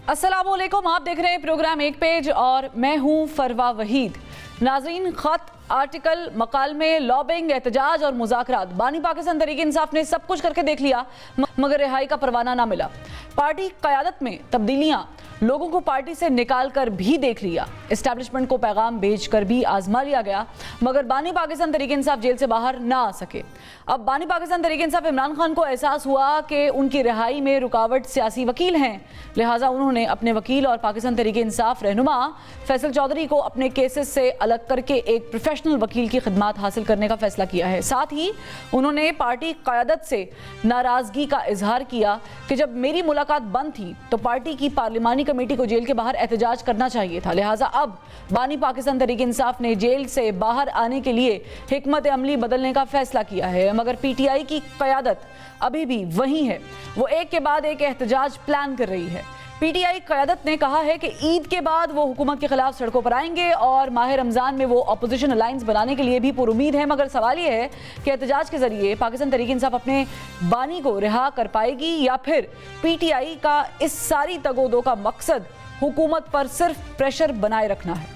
अस्सलाम वालेकुम, आप देख रहे हैं प्रोग्राम एक पेज और मैं हूं फरवा वहीद। नाज़रीन, खत, आर्टिकल, मकालमे, लॉबिंग, एहतजाज और मुज़ाकरात, बानी पाकिस्तान तहरीक इंसाफ ने सब कुछ करके देख लिया मगर रिहाई का परवाना ना मिला। पार्टी क़यादत में तब्दीलियाँ, लोगों को पार्टी से निकाल कर भी देख लिया, एस्टैब्लिशमेंट को पैगाम भेज कर भी आजमा लिया गया मगर बानी पाकिस्तान तहरीक इंसाफ जेल से बाहर ना आ सके। अब बानी पाकिस्तान तहरीक इंसाफ इमरान खान को एहसास हुआ कि उनकी रिहाई में रुकावट सियासी वकील हैं, लिहाजा उन्होंने अपने वकील और पाकिस्तान तहरीक इंसाफ रहनुमा फैसल चौधरी को अपने केसेस से अलग करके एक प्रोफेशनल वकील की खिदमात हासिल करने का फैसला किया है। साथ ही उन्होंने पार्टी क़यादत से नाराज़गी का इजहार किया कि जब मेरी मुलाकात बंद थी तो पार्टी की पार्लिमानी कमेटी को जेल के बाहर एहतजाज करना चाहिए था, लिहाजा अब बानी पाकिस्तान तहरीक इंसाफ ने जेल से बाहर आने के लिए हिकमत अमली बदलने का फैसला किया है। मगर पीटीआई की क़यादत अभी भी वही है, वो एक के बाद एक एहतजाज प्लान कर रही है। पीटीआई क़यादत ने कहा है कि ईद के बाद वो हुकूमत के खिलाफ सड़कों पर आएंगे और माह रमज़ान में वो अपोजिशन अलायंस बनाने के लिए भी पुरुमीद है। मगर सवाल ये है कि एहतजाज के जरिए पाकिस्तान तहरीक इंसाफ अपने बानी को रिहा कर पाएगी या फिर पीटीआई का इस सारी तगोदो का मकसद हुकूमत पर सिर्फ प्रेशर बनाए रखना है।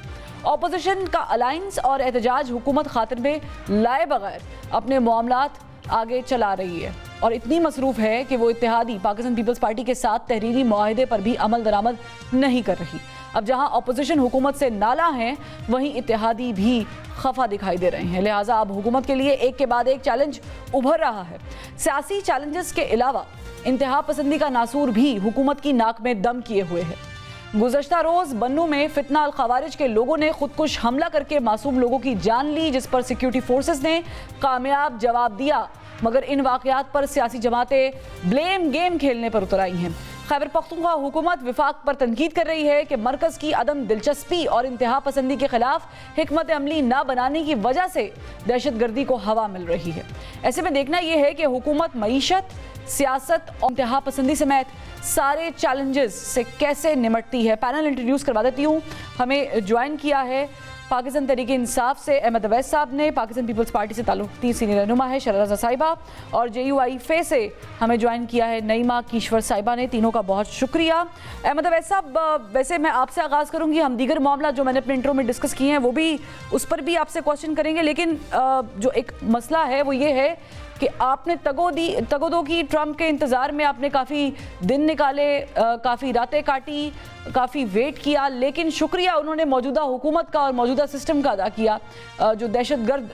अपोजिशन का अलायंस और एहतजाज हुकूमत खातिर में लाए बगैर अपने मामलात आगे चला रही है और इतनी मसरूफ़ है कि वो इत्तेहादी पाकिस्तान पीपल्स पार्टी के साथ तहरीरी मुआहदे पर भी अमल दरामद नहीं कर रही। अब जहां अपोजिशन हुकूमत से नाला हैं, वहीं इत्तेहादी भी खफा दिखाई दे रहे हैं, लिहाजा अब हुकूमत के लिए एक के बाद एक चैलेंज उभर रहा है। सियासी चैलेंजेस के अलावा इंतहा पसंदी का नासूर भी हुकूमत की नाक में दम किए हुए है। गुज़श्ता रोज़ बन्नू में फितना अल खवारिज के लोगों ने खुदकुश हमला करके मासूम लोगों की जान ली, जिस पर सिक्योरिटी फोर्सेस ने कामयाब जवाब दिया मगर इन वाक़यात पर सियासी जमातें ब्लेम गेम खेलने पर उतर आई हैं। खैबर पख्तूनख्वा हुकूमत विफाक पर तनकीद कर रही है कि मरकज़ की अदम दिलचस्पी और इंतहा पसंदी के खिलाफ हिकमत अमली ना बनाने की वजह से दहशत गर्दी को हवा मिल रही है। ऐसे में देखना यह है कि हुकूमत मईशत, सियासत और इंतहा पसंदी समेत सारे चैलेंजेस से कैसे निमटती है। पैनल इंट्रोड्यूस करवा देती हूँ। हमें ज्वाइन किया है पाकिस्तान तहरीक इंसाफ से अहमद अवैस साहब ने, पाकिस्तान पीपल्स पार्टी से ताल्लुक़ती सीनियर रहनुमा है शरा रज़ा साहिबा, और JUIFA से हमें ज्वाइन किया है नईमा कीश्वर साहिबा ने। तीनों का बहुत शुक्रिया। अहमद अवैस साहब, वैसे मैं आपसे आगाज़ करूँगी, हम दीगर मामला जो मैंने अपने इंट्रो में डिस्कस किए हैं वो भी उस पर भी आपसे क्वेश्चन करेंगे, लेकिन जो एक मसला है वो ये है कि आपने तगोदो की ट्रंप के इंतज़ार में आपने काफ़ी दिन निकाले, काफ़ी रातें काटी, काफ़ी वेट किया, लेकिन शुक्रिया उन्होंने मौजूदा हुकूमत का और मौजूदा सिस्टम का अदा किया जो दहशतगर्द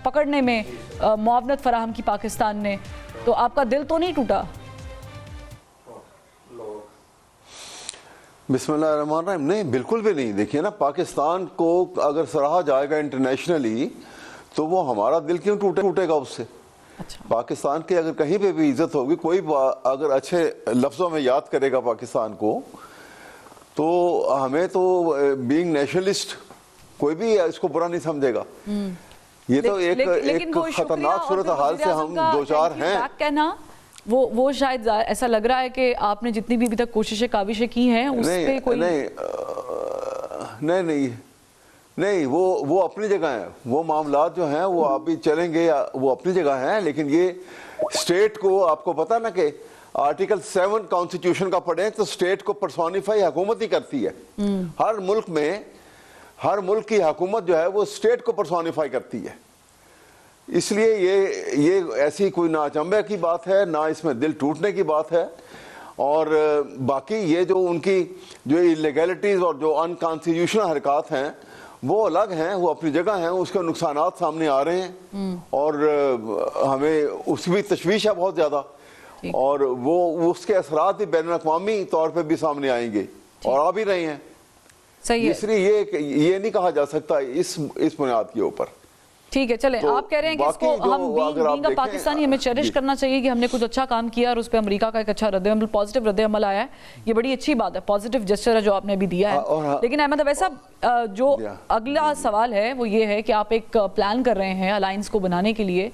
पकड़ने में मुआवनत फराहम की पाकिस्तान ने। तो आपका दिल तो नहीं टूटा? बिस्मिल्लाहिर्रहमानिर्रहीम, नहीं, बिल्कुल भी नहीं। देखिए ना, पाकिस्तान को अगर सराहा जाएगा इंटरनेशनली तो वो हमारा दिल क्यों टूटेगा उससे। अच्छा। पाकिस्तान की अगर कहीं पे भी इज्जत होगी, कोई अगर अच्छे लफ्ज़ों में याद करेगा पाकिस्तान को, तो हमें तो बीइंग नेशनलिस्ट कोई भी इसको बुरा नहीं समझेगा। ये तो एक खतरनाक सूरत हाल से हम दो चार हैं। कहना वो शायद ऐसा लग रहा है कि आपने जितनी भी अभी तक कोशिशें काविशें की हैं उस पे कोई नहीं, वो अपनी जगह है। वो मामलात जो हैं वो अभी चलेंगे, वो अपनी जगह हैं, लेकिन ये स्टेट को, आपको पता ना कि आर्टिकल 7 कॉन्स्टिट्यूशन का पढ़ें तो स्टेट को पर्सोनिफाई हुकूमत ही करती है। हर मुल्क में, हर मुल्क की हुकूमत जो है वो स्टेट को पर्सोनिफाई करती है। इसलिए ये ऐसी कोई ना अचंभे की बात है, ना इसमें दिल टूटने की बात है। और बाकी ये जो उनकी जो इलीगैलिटीज और जो अनकॉन्स्टिट्यूशनल हरकत हैं वो अलग हैं, वो अपनी जगह हैं, उसके नुकसानात सामने आ रहे हैं और हमें उसकी भी तशवीश है बहुत ज़्यादा, और वो उसके असरात भी बैनुल अक़वामी तौर पे भी सामने आएंगे और आ भी रहे हैं। सही है। इसलिए ये नहीं कहा जा सकता इस बुनियाद के ऊपर। ठीक है, चलें, आप कह रहे हैं कि इसको हम बीइंग पाकिस्तानी हमें चेरिश करना चाहिए कि हमने कुछ अच्छा काम किया और उस पर अमेरिका का एक अच्छा रद्द-ए-अमल, पॉजिटिव रद्द-ए-अमल आया है। ये बड़ी अच्छी बात है, पॉजिटिव जेस्चर है जो आपने अभी दिया है। लेकिन अहमद अवैस साहब, जो अगला सवाल है वो ये है कि आप एक प्लान कर रहे हैं अलायंस को बनाने के लिए,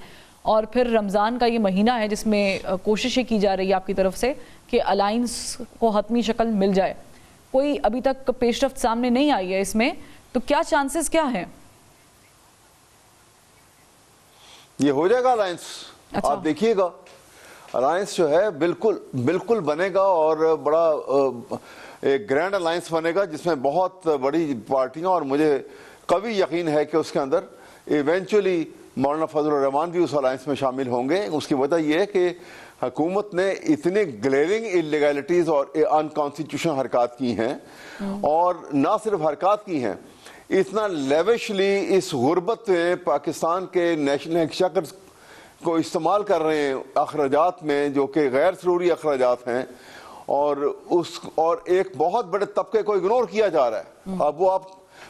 और फिर रमज़ान का ये महीना है जिसमें कोशिशें की जा रही है आपकी तरफ से कि अलायंस को हतमी शक्ल मिल जाए। कोई अभी तक पेशरफ्त सामने नहीं आई है इसमें, तो क्या चांसेस क्या हैं? ये हो जाएगा अलायंस। अच्छा। आप देखिएगा, अलायंस जो है बिल्कुल बनेगा और बड़ा ایک گرینڈ الائنس بنے گا جس میں بہت بڑی پارٹیاں، اور مجھے قوی یقین ہے کہ اس کے اندر ایونچولی مولانا فضل الرحمان بھی اس الائنس میں شامل ہوں گے. اس کی وجہ یہ ہے کہ حکومت نے اتنی گلیرنگ انلیگلٹیز اور انکانسٹیٹیوشنل حرکات کی ہیں، اور نہ صرف حرکات کی ہیں، اتنا لیوشلی اس غربت میں پاکستان کے نیشنل ایکسچیکر کو استعمال کر رہے ہیں اخراجات میں، جو کہ غیر ضروری اخراجات ہیں، اور ایک بہت بڑے طبقے کو اگنور کیا جا رہا ہے. اب وہ آپ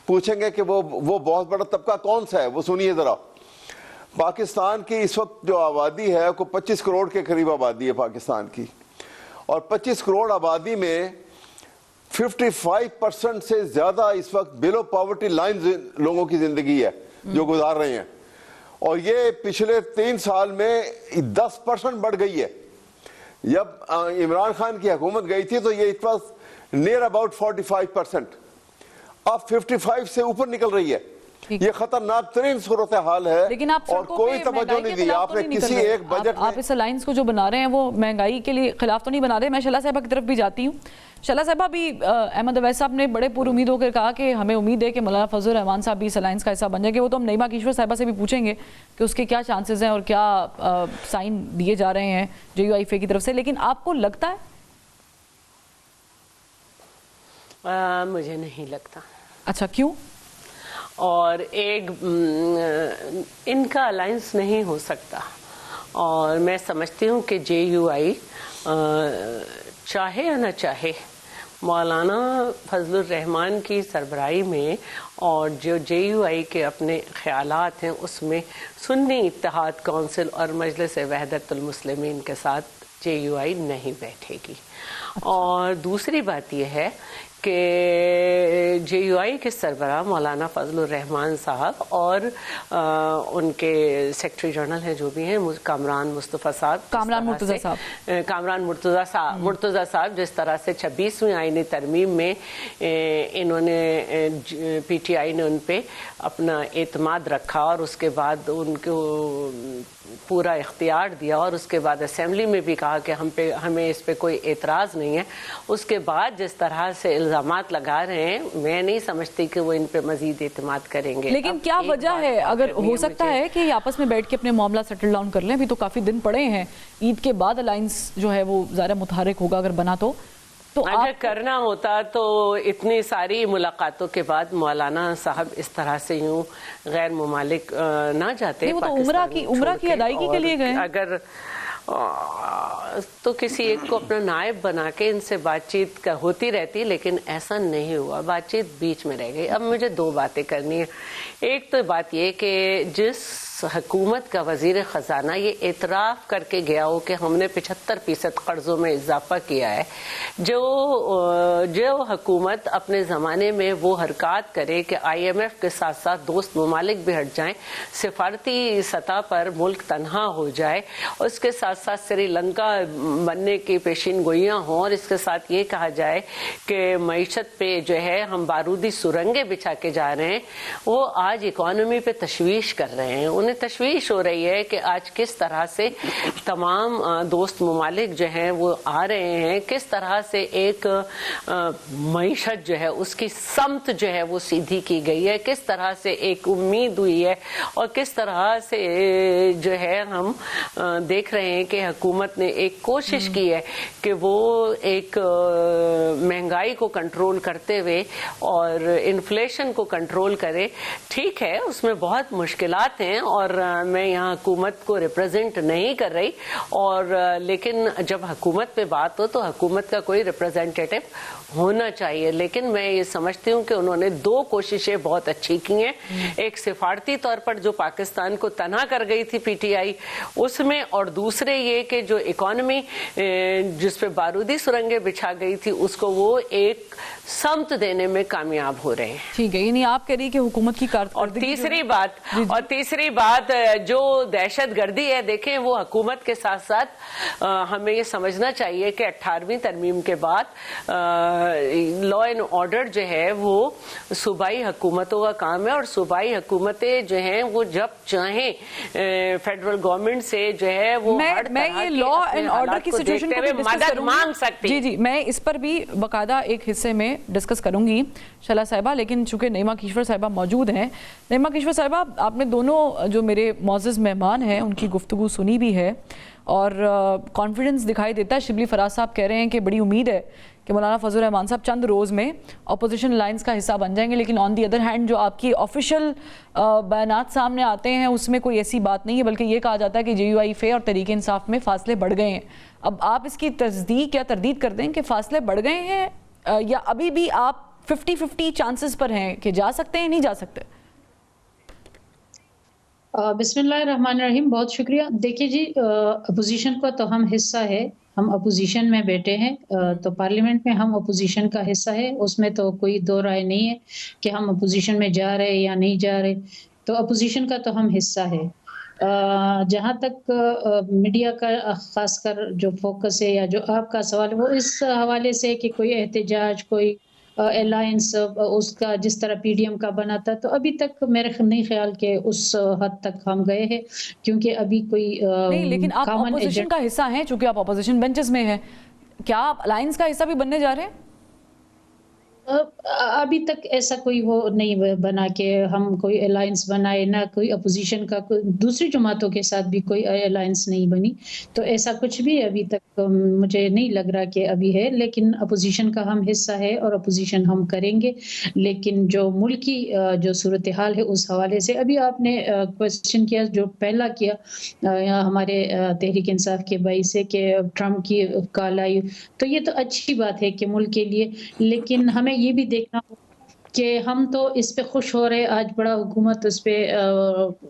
پوچھیں گے کہ وہ بہت بڑا طبقہ کون سا ہے، وہ سنیے ذرا. پاکستان کی اس وقت جو آبادی ہے وہ 25 کروڑ کے قریب آبادی ہے پاکستان کی، اور 25 کروڑ آبادی میں 55% سے زیادہ اس وقت بلو پاورٹی لائن لوگوں کی زندگی ہے جو گزار رہے ہیں، اور یہ پچھلے 3 سال میں 10% بڑھ گئی ہے. جب عمران خان کی حکومت گئی تھی تو یہ نیئر اباؤٹ 45%، اب 55 سے اوپر نکل رہی ہے. یہ خطرناک ترین صورتحال ہے، لیکن آپ اور کوئی توجہ نہیں دی آپ نے کسی ایک بجٹ میں. آپ اس الائنس کو جو بنا رہے ہیں وہ مہنگائی کے لیے خلاف تو نہیں بنا رہے. میں شعلہ صاحبہ کی طرف بھی جاتی ہوں. شعلہ صاحبہ بھی احمد اویس صاحب نے بڑے پر امید ہو کر کہا کہ ہمیں امید ہے کہ مولانا فضل الرحمان صاحب بھی اس الائنس کا حصہ بن جائیں گے. وہ تو ہم نعیمہ کیشور صاحبہ سے بھی پوچھیں گے کہ اس کے کیا چانسز ہیں اور کیا سائن دیے جا رہے ہیں JUIF کی طرف سے. لیکن آپ کو لگتا ہے؟ مجھے نہیں لگتا. اچھا، کیوں؟ اور ایک ان کا الائنس نہیں ہو سکتا، اور میں سمجھتی ہوں کہ JUI چاہے یا نہ چاہے مولانا فضل الرحمان کی سربراہی میں، اور جو JUI کے اپنے خیالات ہیں اس میں سنی اتحاد کونسل اور مجلس وحدت المسلمین کے ساتھ JUI نہیں بیٹھے گی. اور دوسری بات یہ ہے کہ JUI کے سربراہ مولانا فضل الرحمان صاحب اور ان کے سیکرٹری جنرل ہیں جو بھی ہیں کامران مصطفیٰ صاحب، کامران مرتضیٰ صاحب، جس طرح سے 26ویں آئینی ترمیم میں انہوں نے PTI نے ان پہ اپنا اعتماد رکھا، اور اس کے بعد ان کو پورا اختیار دیا، اور اس کے بعد اسمبلی میں بھی کہا کہ ہمیں اس پہ کوئی اعتراض نہیں ہے. اس کے بعد جس طرح سے الزامات لگا رہے ہیں، میں نہیں سمجھتی کہ وہ ان پہ مزید اعتماد کریں گے. لیکن کیا وجہ ہے؟ اگر ہو سکتا ہے کہ یہ آپس میں بیٹھ کے اپنے معاملہ سیٹل ڈاؤن کر لیں. ابھی تو کافی دن پڑے ہیں، عید کے بعد الائنس جو ہے وہ ظاہر متحرک ہوگا اگر بنا تو اگر کرنا ہوتا تو اتنی ساری ملاقاتوں کے بعد مولانا صاحب اس طرح سے یوں غیر ممالک نہ جاتے. وہ تو عمرہ کی ادائیگی کے لیے گئے. اگر تو کسی ایک کو اپنا نائب بنا کے ان سے بات چیت ہوتی رہتی، لیکن ایسا نہیں ہوا، بات چیت بیچ میں رہ گئی. اب مجھے 2 باتیں کرنی ہیں. ایک تو بات یہ کہ جس حکومت کا وزیر خزانہ یہ اعتراف کر کے گیا ہو کہ ہم نے 75% قرضوں میں اضافہ کیا ہے، جو حکومت اپنے زمانے میں وہ حرکات کرے کہ IMF کے ساتھ ساتھ دوست ممالک بھی ہٹ جائیں، سفارتی سطح پر ملک تنہا ہو جائے، اس کے ساتھ ساتھ سری لنکا بننے کی پیشین گوئیاں ہوں، اور اس کے ساتھ یہ کہا جائے کہ معیشت پہ جو ہے ہم بارودی سرنگیں بچھا کے جا رہے ہیں، وہ آج اکانومی پہ تشویش کر رہے ہیں. انہیں تشویش ہو رہی ہے کہ آج کس طرح سے تمام دوست ممالک جو ہیں وہ آ رہے ہیں، کس طرح سے ایک معیشت جو ہے اس کی سمت جو ہے وہ سیدھی کی گئی ہے، کس طرح سے ایک امید ہوئی ہے، اور کس طرح سے جو ہے ہم دیکھ رہے ہیں کہ حکومت نے ایک کوشش کی ہے کہ وہ ایک مہنگائی کو کنٹرول کرتے ہوئے اور انفلیشن کو کنٹرول کرے. ٹھیک ہے، اس میں بہت مشکلات ہیں، اور میں یہاں حکومت کو ریپرزینٹ نہیں کر رہی، اور لیکن جب حکومت پہ بات ہو تو حکومت کا کوئی ریپرزینٹیٹو ہونا چاہیے. لیکن میں یہ سمجھتی ہوں کہ انہوں نے 2 کوششیں بہت اچھی کی ہیں. ایک سفارتی طور پر جو پاکستان کو تنہا کر گئی تھی PTI اس میں، اور دوسرے یہ کہ جو اکانومی جس پہ بارودی سرنگیں بچھا گئی تھی اس کو وہ ایک سمت دینے میں کامیاب ہو رہے ہیں. ٹھیک ہے، یعنی آپ کہہ رہی کہ حکومت کی اور تیسری بات بات جو دہشت گردی ہے، دیکھیں وہ حکومت کے ساتھ ساتھ ہمیں یہ سمجھنا چاہیے کہ 18ویں ترمیم کے بعد لا اینڈ آرڈر جو ہے وہ صوبائی حکومتوں کا کام ہے، اور صوبائی حکومتیں جو ہیں وہ جب چاہیں فیڈرل گورنمنٹ سے جو ہے وہ ہر میں طرح یہ کی لا اپنے اینڈ آرڈر حالات کی کو سچویشن دیکھتے کو ہوئے بھی ڈسکس مدد کروں مانگ سکتی گی. جی میں اس پر بھی باقاعدہ ایک حصے میں ڈسکس کروں گی شلا صاحبہ، لیکن چونکہ نعیمہ کیشور صاحبہ موجود ہیں. نعیمہ کیشور صاحبہ، آپ نے دونوں جو میرے معزز مہمان ہیں ان کی گفتگو سنی بھی ہے اور کانفیڈنس دکھائی دیتا ہے. شبلی فراز صاحب کہہ رہے ہیں کہ بڑی امید ہے کہ مولانا فضل الرحمان صاحب چند روز میں اپوزیشن لائنز کا حصہ بن جائیں گے، لیکن آن دی ادر ہینڈ جو آپ کی آفیشیل بیانات سامنے آتے ہیں اس میں کوئی ایسی بات نہیں ہے، بلکہ یہ کہا جاتا ہے کہ JUIF اور تحریک انصاف میں فاصلے بڑھ گئے ہیں. اب آپ اس کی تصدیق یا تردید کر دیں کہ فاصلے بڑھ گئے ہیں یا ابھی بھی آپ 50-50 چانسز پر ہیں کہ جا سکتے ہیں نہیں جا سکتے؟ بسم اللہ الرحمن الرحیم. بہت شکریہ. دیکھیے جی، اپوزیشن کا تو ہم حصہ ہے، ہم اپوزیشن میں بیٹھے ہیں، تو پارلیمنٹ میں ہم اپوزیشن کا حصہ ہے، اس میں تو کوئی دو رائے نہیں ہے کہ ہم اپوزیشن میں جا رہے یا نہیں جا رہے. تو اپوزیشن کا تو ہم حصہ ہے. جہاں تک میڈیا کا خاص کر جو فوکس ہے یا جو آپ کا سوال ہے وہ اس حوالے سے کہ کوئی احتجاج، کوئی الائنس اس کا جس طرح PDM کا بنا تھا، تو ابھی تک میرے نہیں خیال کہ اس حد تک ہم گئے ہیں، کیونکہ ابھی کوئی نہیں، لیکن آپ اپوزیشن کا حصہ ہیں، چونکہ آپ اپوزیشن بینچز میں ہیں، کیا آپ الائنس کا حصہ بھی بننے جا رہے ہیں؟ ابھی تک ایسا کوئی وہ نہیں بنا کہ ہم کوئی الائنس بنائے، نہ کوئی اپوزیشن کا دوسری جماعتوں کے ساتھ بھی کوئی الائنس نہیں بنی. تو ایسا کچھ بھی ابھی تک مجھے نہیں لگ رہا کہ ابھی ہے، لیکن اپوزیشن کا ہم حصہ ہے اور اپوزیشن ہم کریں گے. لیکن جو ملکی جو صورتحال ہے اس حوالے سے ابھی آپ نے کوشچن کیا، جو پہلا کیا ہمارے تحریک انصاف کے بائی سے کہ ٹرمپ کی کال آئی، تو یہ تو اچھی بات ہے کہ ملک کے لیے، لیکن ہمیں یہ بھی دیکھنا کہ ہم تو اس پہ خوش ہو رہے، آج بڑا حکومت اس پہ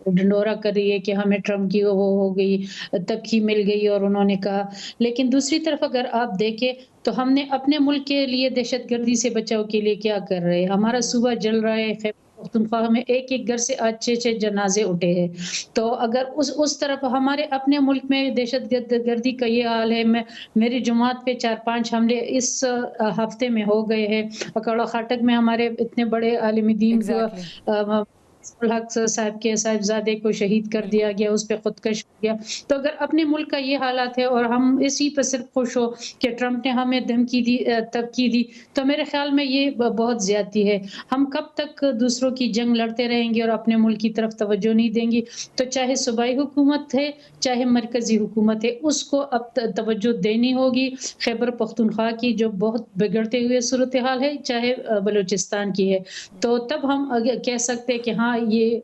ڈنڈورا کر رہی ہے کہ ہمیں ٹرمپ کی وہ ہو گئی، تبخی مل گئی اور انہوں نے کہا. لیکن دوسری طرف اگر آپ دیکھیں تو ہم نے اپنے ملک کے لیے دہشت گردی سے بچاؤ کے لیے کیا کر رہے ہیں. ہمارا صوبہ جل رہا ہے، خیبر پختونخوا میں ایک گھر سے آج 6 جنازے اٹھے ہیں. تو اگر اس طرف ہمارے اپنے ملک میں دہشت گردی کا یہ حال ہے، میری جماعت پہ 4-5 حملے اس ہفتے میں ہو گئے ہیں. اکاڑا خاٹک میں ہمارے اتنے بڑے عالم دین الحق صاحب کے صاحبزادے کو شہید کر دیا گیا، اس پہ خودکش ہو گیا. تو اگر اپنے ملک کا یہ حالات ہے اور ہم اسی پر صرف خوش ہو کہ ٹرمپ نے ہمیں دھمکی دی، تبکی دی، تو میرے خیال میں یہ بہت زیادتی ہے. ہم کب تک دوسروں کی جنگ لڑتے رہیں گے اور اپنے ملک کی طرف توجہ نہیں دیں گے؟ تو چاہے صوبائی حکومت ہے چاہے مرکزی حکومت ہے، اس کو اب توجہ دینی ہوگی. خیبر پختونخوا کی جو بہت بگڑتے ہوئے صورتحال ہے، چاہے بلوچستان کی ہے، تو تب ہم کہہ سکتے کہ ہاں یہ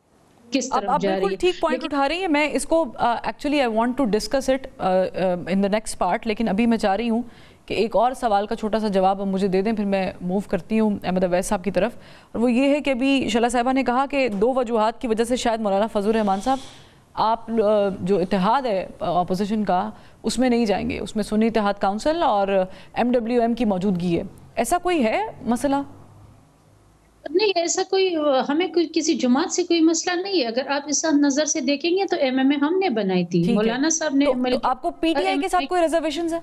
کس طرف آپ جا رہی ہے. بالکل ٹھیک پوائنٹ اٹھا رہی ہیں. میں اس کو actually I want to discuss it in the next part, لیکن ابھی میں چاہ رہی ہوں کہ ایک اور سوال کا چھوٹا سا جواب مجھے دے دیں، پھر میں موو کرتی ہوں احمد اویس صاحب کی طرف. اور وہ یہ ہے کہ ابھی شلا صاحبہ نے کہا کہ 2 وجوہات کی وجہ سے شاید مولانا فضل الرحمان صاحب آپ جو اتحاد ہے اپوزیشن کا اس میں نہیں جائیں گے، اس میں سنی اتحاد کونسل اور MWM کی موجودگی ہے. ایسا کوئی ہے مسئلہ؟ نہیں، ایسا کوئی ہمیں کسی جماعت سے کوئی مسئلہ نہیں ہے. اگر آپ اس نظر سے دیکھیں گے تو MMA ہم نے بنائی تھی، مولانا صاحب نے. تو آپ کو PTI کے ساتھ کوئی ریزرویشنز ہے؟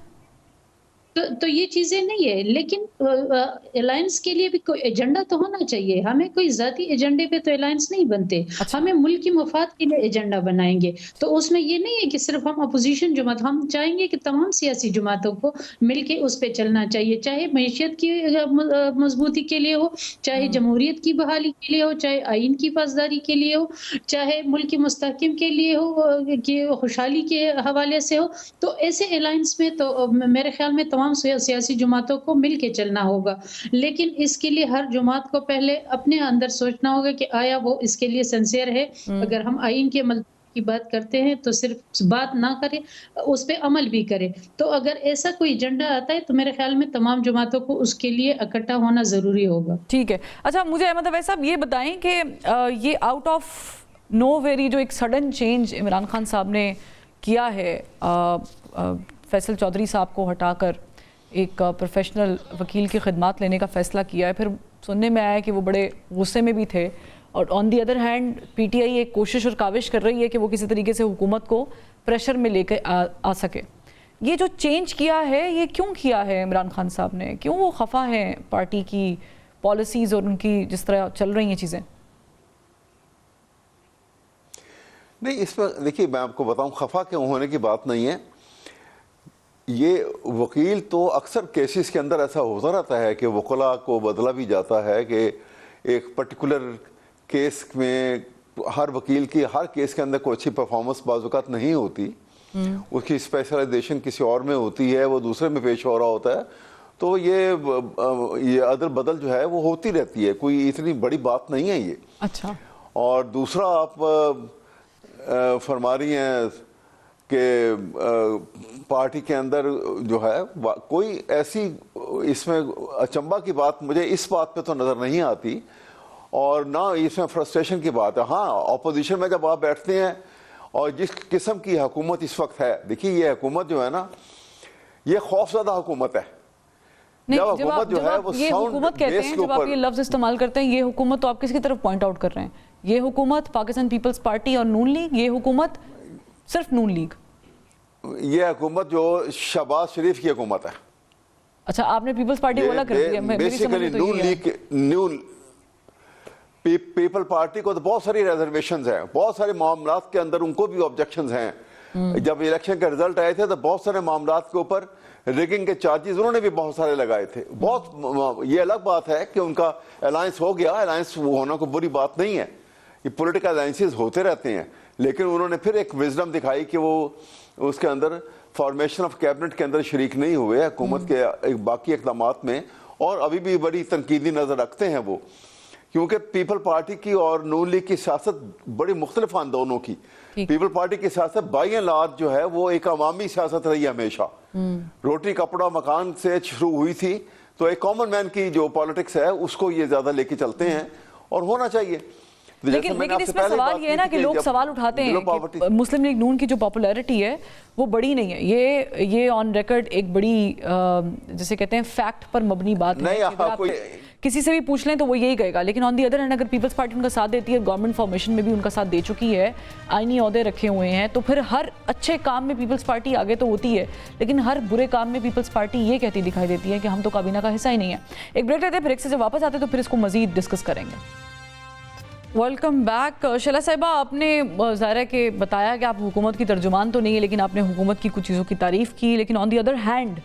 تو یہ چیزیں نہیں ہے، لیکن الائنس کے لیے بھی کوئی ایجنڈا تو ہونا چاہیے. ہمیں کوئی ذاتی ایجنڈے پہ تو الائنس نہیں بنتے. ہمیں ملک کی مفاد کے لیے ایجنڈا بنائیں گے. تو اس میں یہ نہیں ہے کہ صرف ہم اپوزیشن جماعت، ہم چاہیں گے کہ تمام سیاسی جماعتوں کو مل کے اس پہ چلنا چاہیے، چاہے معیشت کی مضبوطی کے لیے ہو، چاہے جمہوریت کی بحالی کے لیے ہو، چاہے آئین کی پاسداری کے لیے ہو، چاہے ملک کی مستحکم کے لیے ہو، کہ خوشحالی کے حوالے سے ہو. تو ایسے الائنس میں تو میرے خیال میں تمام سیاسی جماعتوں کو مل کے چلنا ہوگا. لیکن اس کے لیے ہر جماعت کو پہلے اپنے اندر سوچنا ہوگا کہ آیا وہ اس کے لیے سنسیئر ہے. اگر ہم آئین کے کی بات کرتے ہیں تو صرف بات نہ کرے، اس پہ عمل بھی کرے. تو اگر ایسا کوئی ایجنڈا آتا ہے تو میرے خیال میں تمام جماعتوں کو اس کے لیے اکٹھا ہونا ضروری ہوگا. ٹھیک ہے. اچھا، مجھے احمد اویس صاحب یہ بتائیں کہ یہ آؤٹ آف نو ویری جو ایک سڈن چینج عمران خان صاحب نے کیا ہے، فیصل چودھری صاحب کو ہٹا کر ایک پروفیشنل وکیل کی خدمات لینے کا فیصلہ کیا ہے، پھر سننے میں آیا کہ وہ بڑے غصے میں بھی تھے और on the other hand PTI एक कोशिश और काविश कर रही है कि वो किसी तरीके से हुकूमत को प्रेशर में लेकर आ सके। ये जो चेंज किया है ये क्यों किया है इमरान खान साहब ने? क्यों वो खफा हैं पार्टी की पॉलिसीज़ और उनकी जिस तरह चल रही हैं चीज़ें? नहीं, इसमें देखिए मैं आपको बताऊं, खफा के होने की बात नहीं है। ये वकील तो अक्सर केसेस के अंदर ऐसा होता रहता है कि वकला को बदला भी जाता है कि एक पर्टिकुलर केस में हर वकील की हर केस के अंदर कोई अच्छी परफॉर्मेंस बाज़ नहीं होती, उसकी स्पेशलाइजेशन किसी और में होती है, वो दूसरे में पेश हो रहा होता है। तो ये अदल बदल जो है वो होती रहती है, कोई इतनी बड़ी बात नहीं है ये। अच्छा। और दूसरा आप फरमा रही हैं कि पार्टी के अंदर जो है कोई ऐसी इसमें अचंभा की बात मुझे इस बात पे तो नज़र नहीं आती, और ना इसमें फ्रस्ट्रेशन की बात है। हाँ, अपोजिशन में जब आप बैठते हैं और जिस किस्म की हुकूमत इस वक्त है, देखिए ये हुकूमत जो है ना, ये खौफज़दा हुकूमत है। नहीं, जब आप ये हुकूमत कहते हैं, जब आप ये लफ्ज़ इस्तेमाल करते हैं, ये हुकूमत, तो आप किसकी तरफ पॉइंट आउट कर रहे हैं? ये हुकूमत पाकिस्तान पीपल्स पार्टी और नून लीग, ये हुकूमत सिर्फ नून लीग? ये हुकूमत जो शहबाज शरीफ की हुकूमत है। अच्छा, आपने पीपल्स पार्टी वाला कर दिया। बेसिकली नून लीग, पीपल पार्टी को तो बहुत सारी रिजर्वेशंस हैं, बहुत सारे मामलात के अंदर उनको भी ऑब्जेक्शंस हैं। जब इलेक्शन के रिजल्ट आए थे तो बहुत सारे मामलात के ऊपर रिगिंग के चार्जेस उन्होंने भी बहुत सारे लगाए थे। बहुत, ये अलग बात है कि उनका अलायंस हो गया, अलायंस होना कोई बुरी बात नहीं है, ये पॉलिटिकल अलायंसेस होते रहते हैं, लेकिन उन्होंने फिर एक विजडम दिखाई कि वो उसके अंदर फॉर्मेशन ऑफ कैबिनेट के अंदर शरीक नहीं हुए हुकूमत के बाकी इक़दामात में, और अभी भी बड़ी तनकीदी नज़र रखते हैं वो, क्योंकि पीपल पार्टी की और नून लीग की सियासत बड़ी मुख्तलिफ आन दोनों की। पीपल पार्टी की सियासत बाई एंड लार्ज जो है वो एक अवामी सियासत रही हमेशा, रोटी कपड़ा मकान से शुरू हुई थी, तो एक कॉमन मैन की जो पॉलिटिक्स है उसको ये ज्यादा लेके चलते हैं, और होना चाहिए। लेकिन इसमें सवाल ये है ना कि लोग सवाल उठाते हैं कि मुस्लिम लीग नून की जो पॉपुलैरिटी है वो बड़ी नहीं है। ये ऑन रिकॉर्ड एक बड़ी जैसे कहते हैं फैक्ट पर मबनी बात है, किसी से भी पूछ लें तो वो यही कहेगा। लेकिन ऑन दी अदर हैंड अगर पीपल्स पार्टी उनका साथ देती है, गवर्नमेंट फॉर्मेशन में भी उनका साथ दे चुकी है, आईनी ओहदे रखे हुए हैं, तो फिर हर अच्छे काम में पीपल्स पार्टी आगे तो होती है, लेकिन हर बुरे काम में पीपल्स पार्टी ये कहती दिखाई देती है कि हम तो काबीना का हिस्सा ही नहीं है। एक ब्रेक लेते हैं, फिर एक से जब वापस आते तो फिर इसको मजीद डिस्कस करेंगे। Welcome back. शैला साहिबा, आपने ज़ाहिर है कि बताया कि आप हुकूमत की तर्जुमान तो नहीं है, लेकिन आपने हुकूमत की कुछ चीज़ों की तारीफ़ की, लेकिन ऑन दी अदर हैंड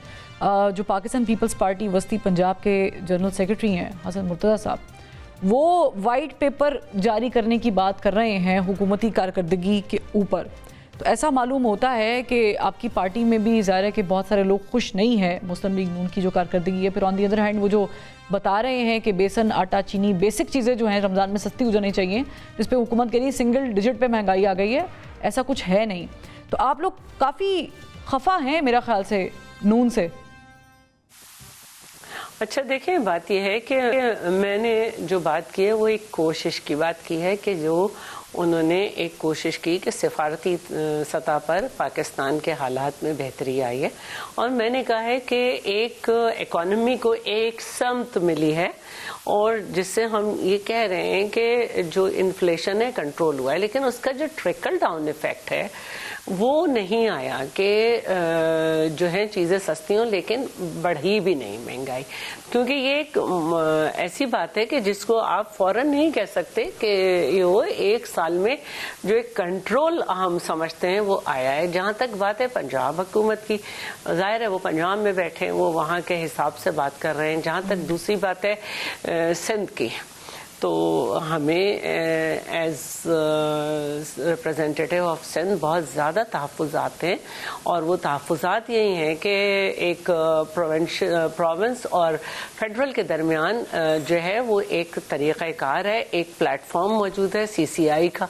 जो पाकिस्तान पीपल्स पार्टी वस्ती पंजाब के जनरल सेक्रेटरी हैं हसन मुर्तज़ा साहब, वो वाइट पेपर जारी करने की बात कर रहे हैं हुकूमती कारकर्दगी के ऊपर। तो ऐसा मालूम होता है कि आपकी पार्टी में भी ज़ाहिर है कि बहुत सारे लोग खुश नहीं हैं मुस्लिम लीग नून की जो कारकर्दगी है। फिर ऑन दी अदर हैंड वो जो बता रहे हैं कि बेसन, आटा, चीनी, बेसिक चीज़ें जो हैं रमज़ान में सस्ती हो जानी चाहिए, जिस पे हुकूमत के लिए सिंगल डिजिट पे महंगाई आ गई है, ऐसा कुछ है नहीं। तो आप लोग काफ़ी खफा हैं मेरा ख्याल से नून से। अच्छा, देखिए बात यह है कि मैंने जो बात की है वो एक कोशिश की बात की है कि जो उन्होंने एक कोशिश की कि सिफारती सतह पर पाकिस्तान के हालात में बेहतरी आई है, और मैंने कहा है कि एक इकॉनमी को एक समत मिली है, और जिससे हम ये कह रहे हैं कि जो इन्फ्लेशन है कंट्रोल हुआ है, लेकिन उसका जो ट्रिकल डाउन इफेक्ट है वो नहीं आया कि जो है चीज़ें सस्ती हों लेकिन बढ़ी भी नहीं महंगाई, क्योंकि ये एक ऐसी बात है कि जिसको आप फौरन नहीं कह सकते कि ये वो एक साल में जो एक कंट्रोल हम समझते हैं वो आया है। जहाँ तक बात है पंजाब हुकूमत की, जाहिर है वो पंजाब में बैठे हैं, वो वहाँ के हिसाब से बात कर रहे हैं। जहाँ तक दूसरी बात है सिंध की, तो हमें एज रिप्रेजेंटेटिव ऑफ सिंध बहुत ज़्यादा तहफ़्फ़ुज़ात हैं, और वो तहफ़्फ़ुज़ात यही हैं कि एक प्रोविंस और फेडरल के दरमियान जो है वो एक तरीक़ाकार है, एक प्लेटफॉर्म मौजूद है CCI का,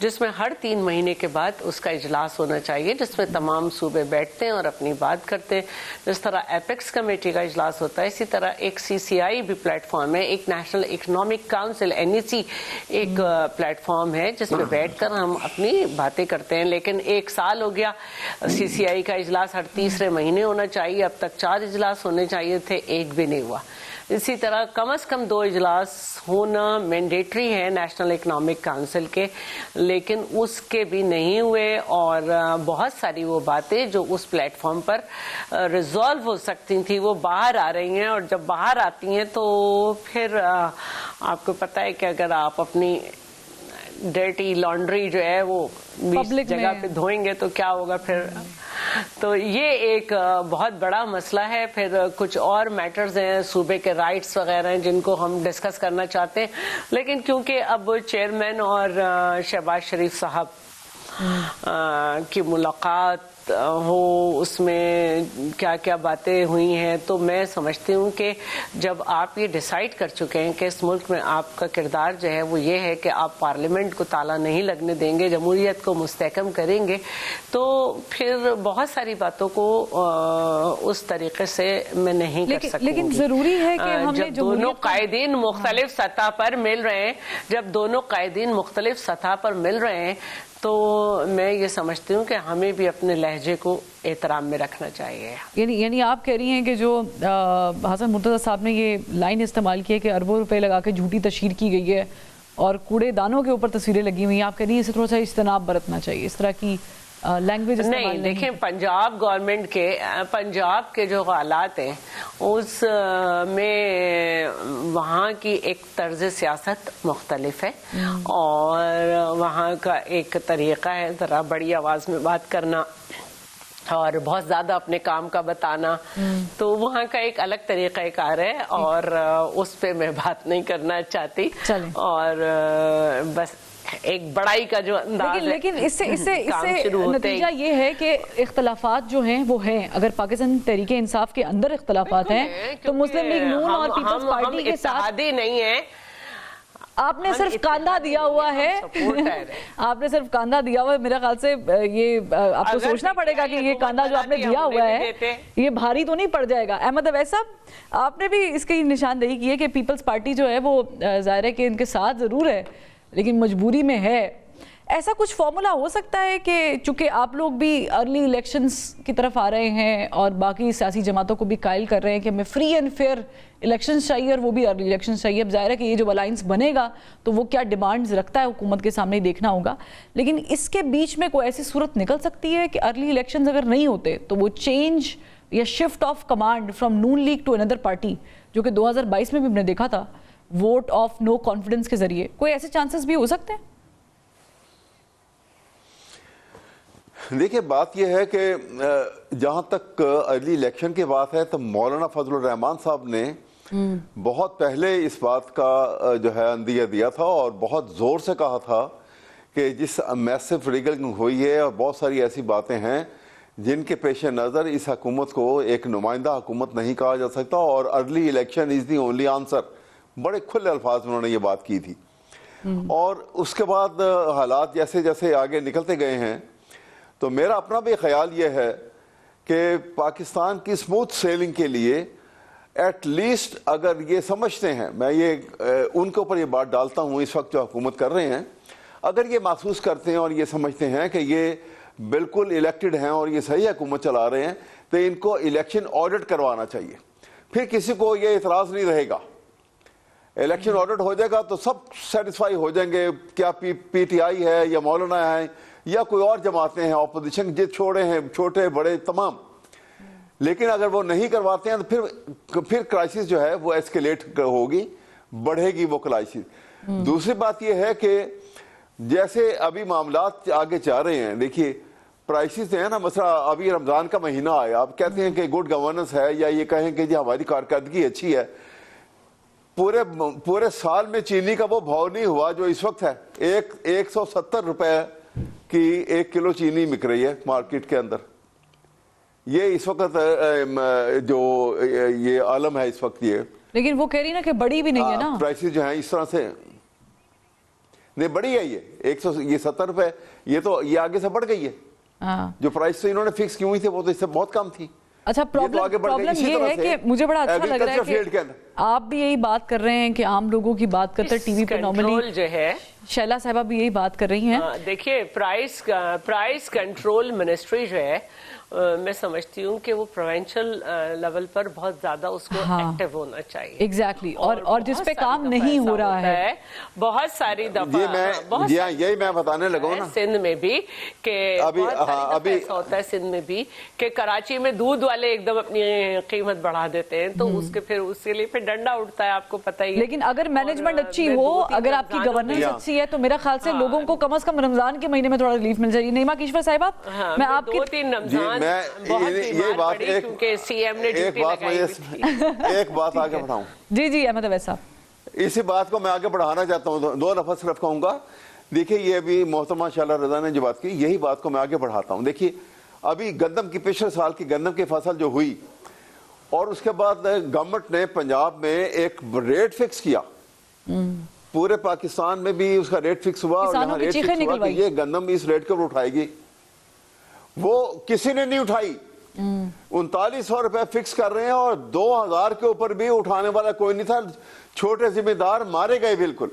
जिसमें हर 3 महीने के बाद उसका इजलास होना चाहिए, जिसमें तमाम सूबे बैठते हैं और अपनी बात करते हैं। जिस तरह एपेक्स कमेटी का इजलास होता है, इसी तरह एक CCI भी प्लेटफॉर्म है, एक नेशनल इकोनॉमिक काउंसिल NEC एक प्लेटफॉर्म है जिसमें बैठकर हम अपनी बातें करते हैं। लेकिन 1 साल हो गया, CCI का इजलास हर तीसरे महीने होना चाहिए, अब तक 4 इजलास होने चाहिए थे, एक भी नहीं हुआ। इसी तरह कम से कम 2 इजलास होना मैंडेटरी है नेशनल इकोनॉमिक काउंसिल के, लेकिन उसके भी नहीं हुए और बहुत सारी वो बातें जो उस प्लेटफॉर्म पर रिजॉल्व हो सकती थी वो बाहर आ रही हैं, और जब बाहर आती हैं तो फिर आपको पता है कि अगर आप अपनी डर्टी लॉन्ड्री जो है वो Public जगह में पे धोएंगे तो क्या होगा फिर। तो ये एक बहुत बड़ा मसला है। फिर कुछ और मैटर्स हैं, सूबे के राइट्स वगैरह हैं जिनको हम डिस्कस करना चाहते हैं, लेकिन क्योंकि अब चेयरमैन और शहबाज शरीफ साहब की मुलाकात हो, उसमें क्या क्या बातें हुई हैं, तो मैं समझती हूँ कि जब आप ये डिसाइड कर चुके हैं कि इस मुल्क में आपका किरदार जो है वो ये है कि आप पार्लियामेंट को ताला नहीं लगने देंगे, जमहूरियत को मुस्तहकम करेंगे, तो फिर बहुत सारी बातों को उस तरीके से मैं नहीं कर सकूंगी। लेकिन जरूरी है कि हमने जब दोनों कायदीन मुख्तलिफ सतह पर मिल रहे हैं, जब दोनों कायदीन मुख्तलिफ सतह पर मिल रहे हैं, तो मैं ये समझती हूँ कि हमें भी अपने लहजे को एहतराम में रखना चाहिए। यानी आप कह रही हैं कि जो हसन मुर्तज़ा साहब ने ये लाइन इस्तेमाल की है कि अरबों रुपए लगा के झूठी तशहीर की गई है और कूड़ेदानों के ऊपर तस्वीरें लगी हुई हैं, आप कह रही हैं इसे थोड़ा सा इज्तनाब बरतना चाहिए, इस तरह की लैंग्वेज नहीं। देखिए, पंजाब गवर्नमेंट के पंजाब के जो हालात हैं उस में वहाँ की एक तर्ज सियासत मुख्तलिफ है और वहाँ का एक तरीक़ा है ज़रा बड़ी आवाज़ में बात करना और बहुत ज़्यादा अपने काम का बताना, तो वहाँ का एक अलग तरीक़ा कार है और उस पे मैं बात नहीं करना चाहती। और बस एक बड़ाई का जो अंदाज लेकिन इससे नतीजा ये है कि इख्तलाफात जो हैं वो हैं। अगर पाकिस्तान तहरीके इंसाफ के अंदर इख्तलाफात हैं तो मुस्लिम लीग नून और पीपल्स पार्टी के साथ नहीं है। आपने सिर्फ कांधा दिया हुआ है, आपने सिर्फ कांधा दिया हुआ है। मेरे ख्याल से ये आपको सोचना पड़ेगा कि ये कांधा जो आपने दिया हुआ है ये भारी तो नहीं पड़ जाएगा। अहमद अवैस साहब, आपने भी इसकी निशानदेही की है कि पीपल्स पार्टी जो है वो जाहिर है कि इनके साथ जरूर है लेकिन मजबूरी में है। ऐसा कुछ फॉर्मूला हो सकता है कि चूंकि आप लोग भी अर्ली इलेक्शंस की तरफ आ रहे हैं और बाकी सियासी जमातों को भी कायल कर रहे हैं कि हमें फ्री एंड फेयर इलेक्शंस चाहिए और वो भी अर्ली इलेक्शंस चाहिए। अब जाहिर है कि ये जो अलायंस बनेगा तो वो क्या डिमांड्स रखता है हुकूमत के सामने देखना होगा, लेकिन इसके बीच में कोई ऐसी सूरत निकल सकती है कि अर्ली इलेक्शंस अगर नहीं होते तो वो चेंज या shift of command from Noon league to another party, जो कि 2022 में भी हमने देखा था वोट ऑफ नो कॉन्फिडेंस के जरिए, कोई ऐसे चांसेस भी हो सकते हैं? देखिए, बात यह है कि जहां तक अर्ली इलेक्शन की बात है तो मौलाना फजलुर रहमान साहब ने बहुत पहले इस बात का जो है अंदिया दिया था और बहुत जोर से कहा था कि जिस मैसिव रिगलिंग हुई है और बहुत सारी ऐसी बातें हैं जिनके पेश नज़र इस हुकूमत को एक नुमाइंदा हुकूमत नहीं कहा जा सकता और early election is the only answer. बड़े खुले अल्फाज में उन्होंने ये बात की थी। और उसके बाद हालात जैसे जैसे आगे निकलते गए हैं तो मेरा अपना भी ख्याल ये है कि पाकिस्तान की स्मूथ सेलिंग के लिए एट लीस्ट अगर ये समझते हैं, मैं ये उनके ऊपर ये बात डालता हूँ इस वक्त जो हुकूमत कर रहे हैं, अगर ये महसूस करते हैं और ये समझते हैं कि ये बिल्कुल इलेक्टेड हैं और ये सही हुकूमत चला रहे हैं तो इनको इलेक्शन ऑडिट करवाना चाहिए। फिर किसी को ये इतराज़ नहीं रहेगा। इलेक्शन ऑडिट हो जाएगा तो सब सेटिस्फाई हो जाएंगे, क्या पीटीआई है या मौलाना है या कोई और जमातें हैं ऑपोजिशन जित छोड़े हैं छोटे बड़े तमाम। लेकिन अगर वो नहीं करवाते हैं तो फिर क्राइसिस जो है वो एस्केलेट होगी, बढ़ेगी वो क्राइसिस। दूसरी बात ये है कि जैसे अभी मामलात आगे जा रहे हैं, देखिए प्राइसिस है ना, मसला अभी रमजान का महीना आया, आप कहते हैं कि गुड गवर्नेंस है या ये कहें कि जी हमारी कारकर्दगी अच्छी है, पूरे साल में चीनी का वो भाव नहीं हुआ जो इस वक्त है। 170 रुपए की 1 किलो चीनी बिक रही है मार्केट के अंदर। ये इस वक्त जो ये आलम है इस वक्त ये, लेकिन वो कह रही ना कि बड़ी भी नहीं है ना प्राइसेस जो है इस तरह से नहीं बड़ी है। ये 170 रुपए ये तो ये आगे से बढ़ गई है। जो प्राइस तो इन्होंने फिक्स की हुई थी वो तो इससे बहुत कम थी। अच्छा, प्रॉब्लम ये है कि मुझे बड़ा अच्छा लग रहा है कि आप भी यही बात कर रहे हैं कि आम लोगों की बात करते टीवी पे नॉर्मली जो है शैला साहिबा भी यही बात कर रही हैं। देखिए प्राइस कंट्रोल मिनिस्ट्री जो है मैं समझती हूँ कि वो प्रोवेंशियल लेवल पर बहुत ज्यादा उसको एक्टिव होना चाहिए। एग्जैक्टली और जिस पे बहुत काम सारी नहीं दफा हो ऐसा रहा होता है, बहुत सारी दफा यही मैं बताने लगा हूं ना, सिंध में भी कि अभी ऐसा होता है सिंध में भी कि कराची में दूध वाले एकदम अपनी कीमत बढ़ा देते हैं, तो उसके लिए फिर डंडा उठता है, आपको पता ही है। लेकिन अगर मैनेजमेंट अच्छी हो, अगर आपकी गवर्नेंस अच्छी है, तो मेरा ख्याल से लोगों को कम से कम रमजान के महीने में थोड़ा रिलीफ मिल जाएगी। नईमा कीश्वर साहिबा, मैं आपकी 2-3 रमजान बहुत बीमार पड़ी क्योंकि सीएम ने ड्यूटी लगाई हुई थी। एक बात आगे बढ़ाऊं, जी अहमद अवैस साहब, इसी बात को मैं आगे बढ़ाना चाहता हूं, 2 लफ्ज़ सिर्फ कहूंगा। देखिए, ये भी मोहतरमा शाला रजा ने जो बात की, यही बात को मैं आगे बढ़ाता हूं। देखिए, अभी गंदम की पिछले साल की गंदम की फसल जो हुई, और उसके बाद गवर्नमेंट ने पंजाब में एक रेट फिक्स किया, पूरे पाकिस्तान में भी उसका रेट फिक्स हुआ, और यहाँ रेट फिक्स हुआ कि ये गंदम इस रेट के ऊपर उठाएगी। वो किसी ने नहीं उठाई। 3900 रुपए फिक्स कर रहे हैं, और 2000 के ऊपर भी उठाने वाला कोई नहीं था। छोटे जिम्मेदार मारे गए बिल्कुल।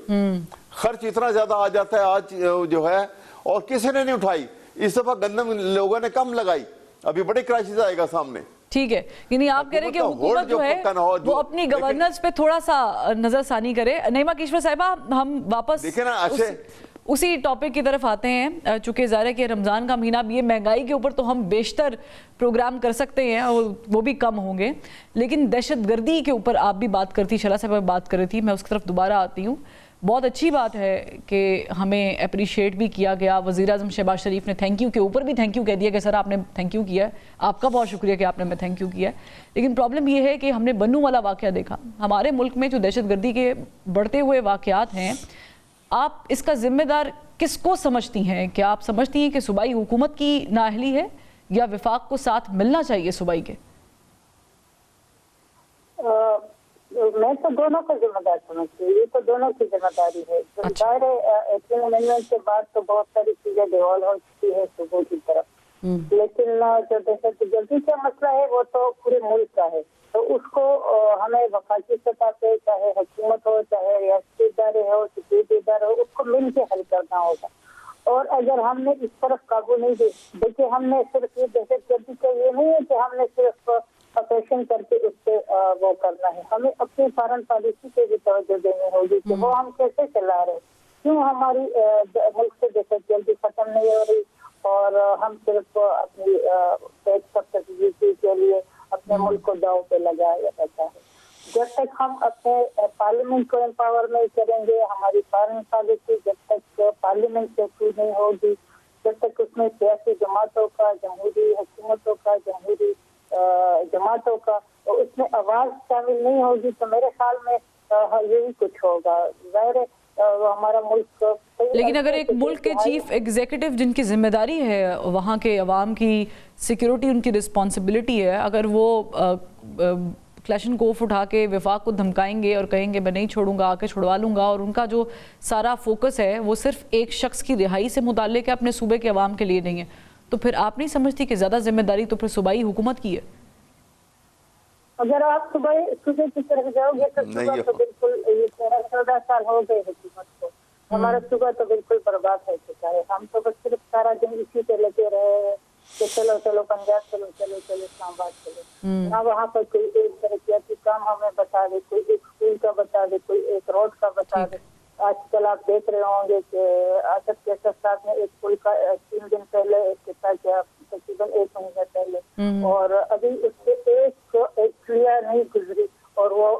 खर्च इतना ज्यादा आ जाता है आज जो है, और किसी ने नहीं उठाई। इस दफा गंदम लोगों ने कम लगाई, अभी बड़ी क्राइसिस आएगा सामने। ठीक है, यानी आप कह रहे हैं कि हुकूमत जो है वो अपनी गवर्नेंस पे थोड़ा सा नजरसानी करे। नईमा कीश्वर साहिबा, हम वापस देखिए ना, उसी टॉपिक की तरफ आते हैं। चूंकि ज़ाहिर है कि रमज़ान का महीना भी है, महंगाई के ऊपर तो हम बेशतर प्रोग्राम कर सकते हैं और वो भी कम होंगे, लेकिन दहशतगर्दी के ऊपर आप भी बात करती, शला साहब बात कर रही थी, मैं उसकी तरफ दोबारा आती हूँ। बहुत अच्छी बात है कि हमें अप्रिशिएट भी किया गया। वज़ीर आज़म शहबाज शरीफ ने थैंक यू के ऊपर भी थैंक यू कह दिया कि सर आपने थैंक यू किया है, आपका बहुत शुक्रिया कि आपने हमें थैंक यू किया है। लेकिन प्रॉब्लम ये है कि हमने बन्नू वाला वाक़या देखा। हमारे मुल्क में जो दहशतगर्दी के बढ़ते हुए वाक़यात हैं, आप इसका जिम्मेदार किसको समझती हैं? क्या आप समझती हैं कि सूबाई हुकूमत की नाअहली है, या वफाक को साथ मिलना चाहिए सूबाई के? मैं तो दोनों को जिम्मेदार समझती हूँ। ये तो दोनों की जिम्मेदारी है। ज़ाहिर है, एप्रिल अमेंडमेंट के बाद तो बहुत सारी चीजें डिवॉल्व हो चुकी है सूबों की तरफ, लेकिन जो दहशतगर्दी का मसला है वो तो पूरे मुल्क का है। तो उसको हमें वफाकी सतह पे, चाहे हुकूमत हो, चाहे रियासती इदारे हो, सिक्योरिटी इदारे हो, उसको मिल के हल करना होगा। और अगर हमने इस तरफ काबू नहीं देखिए, हमने सिर्फ ये दहशतगर्दी का ये नहीं है कि हमने सिर्फ ऑपरेशन करके उससे वो करना है, हमें अपनी फॉरेन पॉलिसी पे भी तवज्जो देनी होगी कि वो हम कैसे चला रहे, क्यों हमारी मुल्क से दहशतगर्दी खत्म नहीं हो रही, और हम सिर्फ अपनी टैक्स सब्सिडी के लिए अपने मुल्क को दाव पे लगाया जाता है। जब तक हम अपने पार्लियामेंट को एम्पावर नहीं करेंगे, हमारी फॉरेन पॉलिसी जब तक पार्लियामेंट से शुरू नहीं होगी, जब तक उसमें सियासी जमातों का, जमहूरी हुकूमतों का, जमहूरी जमातों का, तो उसमें आवाज शामिल नहीं होगी, तो मेरे ख्याल में यही कुछ होगा। ज़ाहिर है हमारा मुल्क, लेकिन अगर एक मुल्क के चीफ एग्जीक्यूटिव जिनकी जिम्मेदारी है वहाँ के अवाम की सिक्योरिटी, उनकी रिस्पॉन्सिबिलिटी है, अगर वो क्लैशनकोफ उठा के वफाक को धमकाएंगे और कहेंगे मैं नहीं छोड़ूंगा, आके छुड़वा लूंगा, और उनका जो सारा फोकस है वो सिर्फ एक शख्स की रिहाई से मुताल्लिक है, अपने सूबे के अवाम के लिए नहीं है, तो फिर आप नहीं समझती कि ज़्यादा जिम्मेदारी तो फिर सूबाई हुकूमत की है? अगर आप सूबे की तरफ जाओगे तो सूबा तो बिल्कुल, ये 13-14 साल हो गए हुकूमत को, हमारा सूबा तो बिल्कुल बर्बाद हो चुका है। हम तो बस सिर्फ सारा दिन इसी पे लगे रहे कि चलो चलो पंजाब, चलो चलो चलो इस्लामाबाद चलो, ना वहाँ पर कोई एक तरक्याती काम हमें बता दे, कोई एक स्कूल का बता दे, कोई एक रोड का बता दे। आजकल आप देख रहे होंगे कि आसद के साथ में एक पुल का 3 दिन पहले इफ्तिताह किया, तकरीबन 1 महीने पहले, और अभी उससे एक क्रिया नहीं गुजरी और वो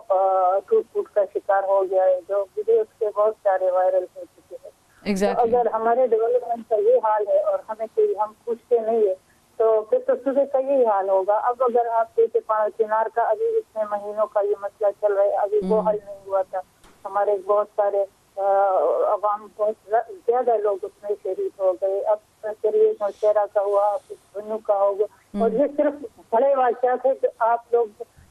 टूट का शिकार हो गया है, जो वीडियो उसके बहुत सारे वायरल हो चुके हैं। Exactly. तो अगर हमारे डेवलपमेंट का ये हाल है और हमें कोई, हम पूछते नहीं है, तो फिर तो सूबे का यही हाल होगा। अब अगर आप देखें चिनार का अभी इतने महीनों का ये मसला चल रहा है, अभी वो हल नहीं हुआ था। हमारे बहुत सारे अवाम, बहुत ज्यादा लोग उसमें शहीद हो गए। अब करिए नौशहरा का हुआ, बन्नू का होगा, और ये सिर्फ बड़े वाक़यात है कि आप लोग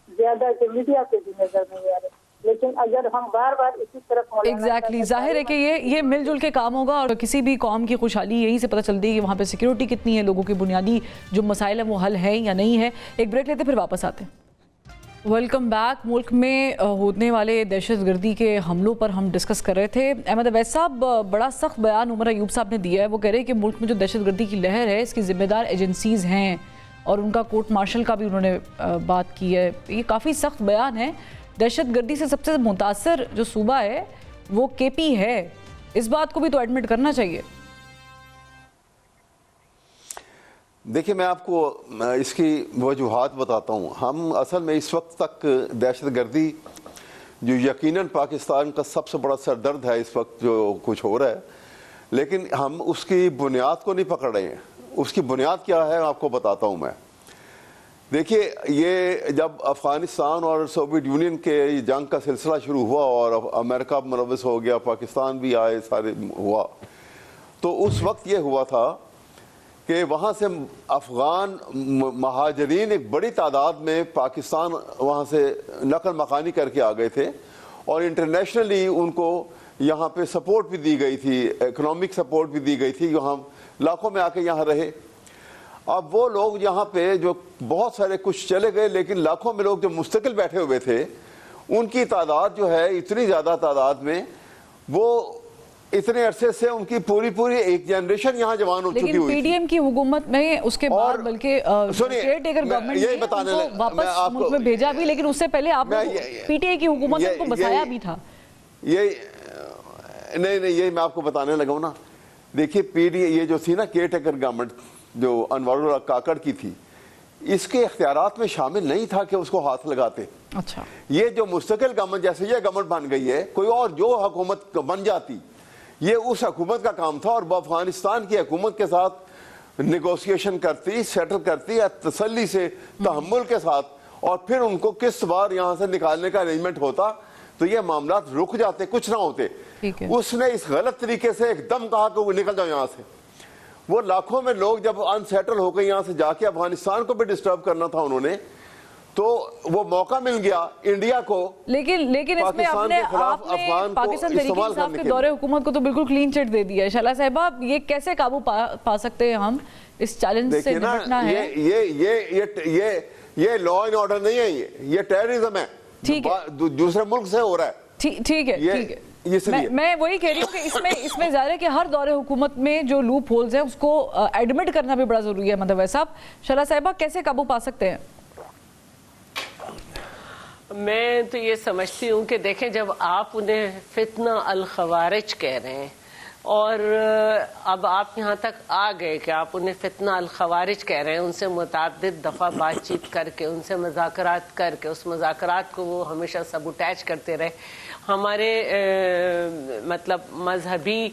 ज्यादा के मीडिया पे भी नजर नहीं आ रहे। लेकिन अगर हम बार बार इसी तरफ एग्जैक्टली जाहिर है कि ये मिलजुल के काम होगा, और किसी भी कौम की खुशहाली यहीं से पता चलती है कि वहाँ पे सिक्योरिटी कितनी है, लोगों के बुनियादी जो मसाइल हैं वो हल है या नहीं है। एक ब्रेक लेते फिर वापस आते हैं। Welcome back. मुल्क में होने वाले दहशतगर्दी के हमलों पर हम डिस्कस कर रहे थे। अहमद अवैस साहब, बड़ा सख्त बयान उमर अयूब साहब ने दिया है। वो कह रहे हैं कि मुल्क में जो दहशतगर्दी की लहर है इसकी जिम्मेदार एजेंसीज़ हैं, اور ان کا کورٹ مارشل کا بھی انہوں نے بات کی ہے. یہ کافی سخت بیان ہے. دہشت گردی سے سب سے متاثر جو صوبہ ہے وہ کے پی ہے, اس بات کو بھی تو ایڈمٹ کرنا چاہیے. دیکھیں میں آپ کو اس کی وجوہات بتاتا ہوں. ہم اصل میں اس وقت تک دہشت گردی جو یقیناً پاکستان کا سب سے بڑا سردرد ہے اس وقت جو کچھ ہو رہا ہے, لیکن ہم اس کی بنیاد کو نہیں پکڑ رہے ہیں. اس کی بنیاد کیا ہے آپ کو بتاتا ہوں میں. دیکھیے یہ جب افغانستان اور سوویت یونین کے جنگ کا سلسلہ شروع ہوا اور امریکہ ملوث ہو گیا, پاکستان بھی آئے, سارے ہوا, تو اس وقت یہ ہوا تھا کہ وہاں سے افغان مہاجرین ایک بڑی تعداد میں پاکستان وہاں سے نقل مکانی کر کے آ گئے تھے, اور انٹرنیشنلی ان کو یہاں پہ سپورٹ بھی دی گئی تھی, اکنامک سپورٹ بھی دی گئی تھی, یہاں لاکھوں میں آ کے یہاں رہے. اب وہ لوگ یہاں پہ جو بہت سارے کچھ چلے گئے, لیکن لاکھوں میں لوگ جو مستقل بیٹھے ہوئے تھے ان کی تعداد جو ہے اتنی زیادہ تعداد میں, وہ اتنے عرصے سے ان کی پوری ایک جنریشن یہاں جوان ہو چکی ہوئی تھی. لیکن پی ڈی ایم کی حکومت میں اس کے بعد بلکہ کیئر ٹیکر گورنمنٹ نے ان کو واپس ملک میں بھیجا بھی, لیکن اس سے پہلے آپ نے پی ٹی آئی کی حکومت نے ان کو بسایا بھی تھا. نہیں یہ میں آپ کو بتانے لگا ہوں نا. دیکھیے پی ڈی یہ جو تھی نا کیئر ٹیکر گورنمنٹ جو انوار الحق کاکڑ کی تھی, اس کے اختیارات میں شامل نہیں تھا کہ اس کو ہاتھ لگاتے. اچھا, یہ جو مستقل گورنمنٹ جیسے یہ گورنمنٹ بن گئی ہے, کوئی اور جو حکومت بن جاتی یہ اس حکومت کا کام تھا, اور وہ افغانستان کی حکومت کے ساتھ نیگوسیشن کرتی, سیٹل کرتی, تسلی سے تحمل کے ساتھ, اور پھر ان کو قسط وار یہاں سے نکالنے کا ارینجمنٹ ہوتا, تو یہ معاملات رک جاتے, کچھ نہ ہوتے. اس نے اس غلط طریقے سے ایک دم کہا کہ وہ نکل جاؤ یہاں سے. وہ لاکھوں میں لوگ جب انسیٹل ہو گئے یہاں سے جا کے, افغانستان کو بھی ڈسٹرب کرنا تھا انہوں نے, تو وہ موقع مل گیا انڈیا کو لیکن اس میں آپ نے پاکستان تحریک انصاف کے دور حکومت کو تو بالکل کلین چٹ دے دیا ہے. شعلہ صاحبہ یہ کیسے قابو پا سکتے ہیں ہم اس چیلنج سے نمٹنا ہے؟ یہ لا اینڈ آرڈر نہیں ہے, یہ ٹیررزم ہے, دوسرے ملک سے ہو رہا ہے. ٹھیک ہے, میں وہی کہہ رہی ہوں کہ اس میں ظاہر ہے کہ ہر دور حکومت میں جو لوپ ہولز ہیں اس کو ایڈمٹ کرنا بھی بڑا ضروری ہے. مدھوے صاحب, شعلہ صاحبہ کیسے قابو پا سکتے ہیں؟ میں تو یہ سمجھتی ہوں کہ دیکھیں, جب آپ انہیں فتنہ الخوارج کہہ رہے ہیں اور اب آپ یہاں تک آ گئے کہ آپ انہیں فتنہ الخوارج کہہ رہے ہیں, ان سے متعدد دفعہ بات چیت کر کے, ان سے مذاکرات کر کے, اس مذاکرات کو وہ ہمیشہ سبوٹیج کرتے رہے. ہمارے مطلب مذہبی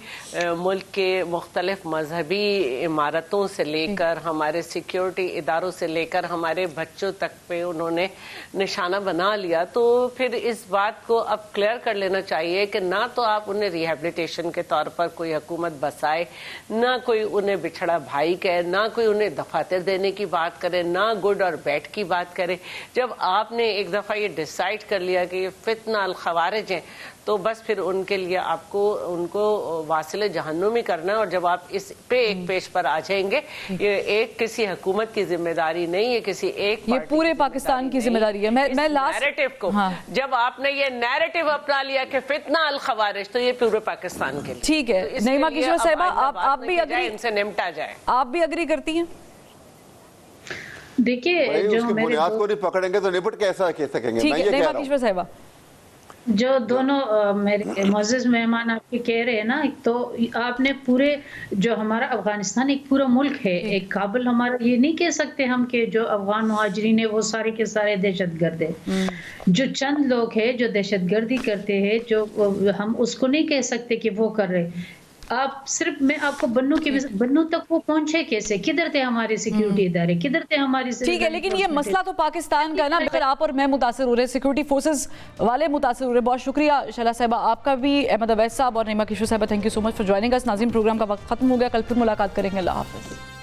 ملک کے مختلف مذہبی عمارتوں سے لے کر, ہمارے سیکیورٹی اداروں سے لے کر, ہمارے بچوں تک پہ انہوں نے نشانہ بنا لیا. تو پھر اس بات کو اب کلیئر کر لینا چاہیے کہ نہ تو آپ انہیں ریہیبلیٹیشن کے طور پر کوئی حکومت بسائے, نہ کوئی انہیں بچھڑا بھائی کہے, نہ کوئی انہیں دفاتر دینے کی بات کرے, نہ گڈ اور بیڈ کی بات کرے. جب آپ نے ایک دفعہ یہ ڈیسائیڈ کر لیا کہ یہ فتنہ الخوارج ہیں, تو بس پھر ان کے لیے آپ کو ان کو واصل جہنمی کرنا ہے. اور جب آپ اس پہ ایک پیش پر آ جائیں گے, یہ ایک کسی حکومت کی ذمہ داری نہیں, یہ کسی ایک یہ پورے پاکستان کی ذمہ داری ہے. میں لاسٹ نیریٹو کو جب آپ نے یہ نیریٹو اپنا لیا کہ فتنہ الخوارج, تو یہ پورے پاکستان کے لیے. ٹھیک ہے, نعیمہ کشور صاحبہ, آپ بھی اگری, ان سے نمٹا جائے, آپ بھی اگری کرتی ہیں؟ دیکھیے جو بنیاد کو نہیں پکڑیں گے تو نپٹ کیسا کہہ سکیں گے. ٹھیک ہے, نعیمہ کشور صاحبہ, جو دونوں میرے معزز مہمان آپ کے کہہ رہے ہیں نا, تو آپ نے پورے جو ہمارا افغانستان ایک پورا ملک ہے, ایک کابل ہمارا, یہ نہیں کہہ سکتے ہم کہ جو افغان مہاجرین ہیں وہ سارے کے سارے دہشت گرد ہیں. جو چند لوگ ہیں جو دہشت گردی کرتے ہیں, جو ہم اس کو نہیں کہہ سکتے کہ وہ کر رہے. آپ صرف میں آپ کو بنو تک وہ پہنچے کیسے, کدھر تھے ہمارے سیکیورٹی ادارے, کدھر تھے ہماری. ٹھیک ہے, لیکن یہ مسئلہ تو پاکستان کا نا, اگر آپ اور میں متاثر ہو رہے, سیکیورٹی فورسز والے متاثر ہو رہے. بہت شکریہ شعلہ صاحبہ آپ کا بھی, احمد اویس صاحب اور Naeema Kishwar sahiba, thank you so much for joining us. ناظرین, پروگرام کا وقت ختم ہو گیا, کل پھر ملاقات کریں گے. اللہ حافظ.